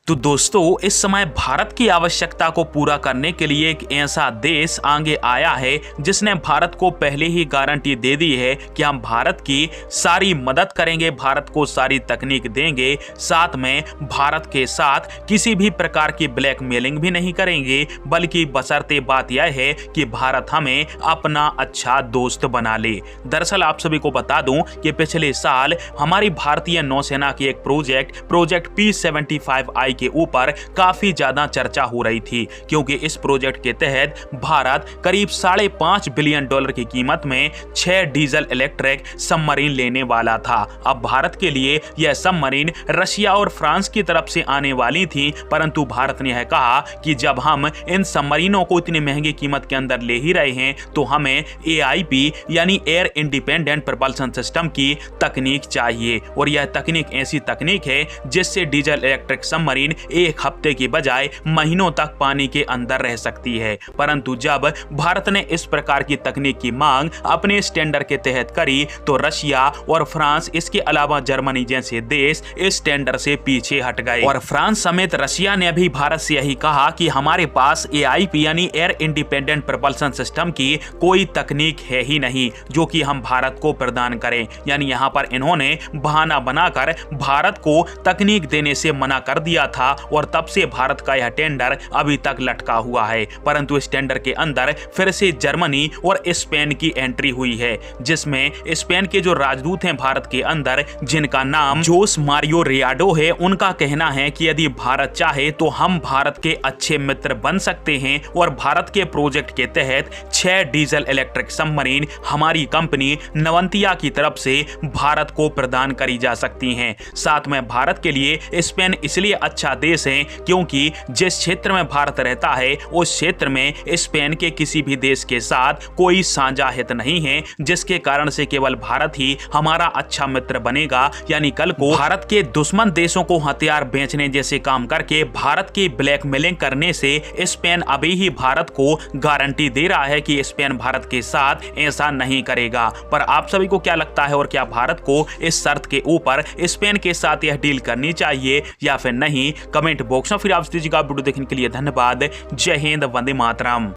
तो दोस्तों, इस समय भारत की आवश्यकता को पूरा करने के लिए एक ऐसा देश आगे आया है जिसने भारत को पहले ही गारंटी दे दी है कि हम भारत की सारी मदद करेंगे, भारत को सारी तकनीक देंगे, साथ में भारत के साथ किसी भी प्रकार की ब्लैकमेलिंग भी नहीं करेंगे, बल्कि बशर्ते बात यह है कि भारत हमें अपना अच्छा दोस्त बना ले। दरअसल आप सभी को बता दूं कि पिछले साल हमारी भारतीय नौसेना की एक प्रोजेक्ट P-75I के ऊपर काफी ज्यादा चर्चा हो रही थी, क्योंकि इस प्रोजेक्ट के तहत भारत करीब $5.5 बिलियन की कीमत में 6 डीजल इलेक्ट्रिक सबमरीन लेने वाला था। अब भारत के लिए यह सबमरीन रशिया और फ्रांस की तरफ से आने वाली थी, परंतु भारत ने यह कहा कि जब हम इन सबमरीनों को इतनी महंगी कीमत के अंदर ले ही रहे हैं तो हमें AIP यानी एयर इंडिपेंडेंट प्रपल्शन सिस्टम की तकनीक चाहिए, और यह तकनीक ऐसी तकनीक है जिससे डीजल इलेक्ट्रिक सबमरीन एक हफ्ते की बजाय महीनों तक पानी के अंदर रह सकती है। परंतु जब भारत ने इस प्रकार की तकनीक की मांग अपने इस टेंडर के तहत करी तो रशिया और फ्रांस, इसके अलावा जर्मनी जैसे देश इस टेंडर से पीछे हट गए, और फ्रांस समेत रशिया ने भी भारत से यही कहा कि हमारे पास AIP यानी एयर इंडिपेंडेंट प्रपल्शन सिस्टम की कोई तकनीक है ही नहीं जो कि हम भारत को प्रदान करें। यानी यहाँ पर इन्होंने बहाना बनाकर भारत को तकनीक देने से मना कर दिया था, और तब से भारत का यह टेंडर अभी तक लटका हुआ है। परंतु इस टेंडर के अंदर फिर से जर्मनी और स्पेन की एंट्री हुई है, जिसमें स्पेन के जो राजदूत हैं भारत के अंदर, जिनका नाम जोस मारियो रियाडो है, उनका कहना है कि यदि भारत चाहे तो हम भारत के अच्छे मित्र बन सकते हैं, और भारत के प्रोजेक्ट के तहत 6 डीजल इलेक्ट्रिक सबमरीन हमारी कंपनी नवंतिया की तरफ से भारत को प्रदान करी जा सकती हैं। साथ में भारत के लिए स्पेन इसलिए अच्छा देश है क्योंकि जिस क्षेत्र में भारत रहता है उस क्षेत्र में स्पेन के किसी भी देश के साथ कोई साझा हित नहीं है, जिसके कारण से केवल भारत ही हमारा अच्छा मित्र बनेगा। यानी कल को भारत के दुश्मन देशों को हथियार बेचने जैसे काम करके भारत की ब्लैकमेलिंग करने से स्पेन अभी ही भारत को गारंटी दे रहा है कि स्पेन भारत के साथ ऐसा नहीं करेगा। पर आप सभी को क्या लगता है, और क्या भारत को इस शर्त के ऊपर स्पेन के साथ यह डील करनी चाहिए या फिर नहीं? कमेंट बॉक्स में फिर आप दीजिएगा। वीडियो देखने के लिए धन्यवाद। जय हिंद, वंदे मातरम।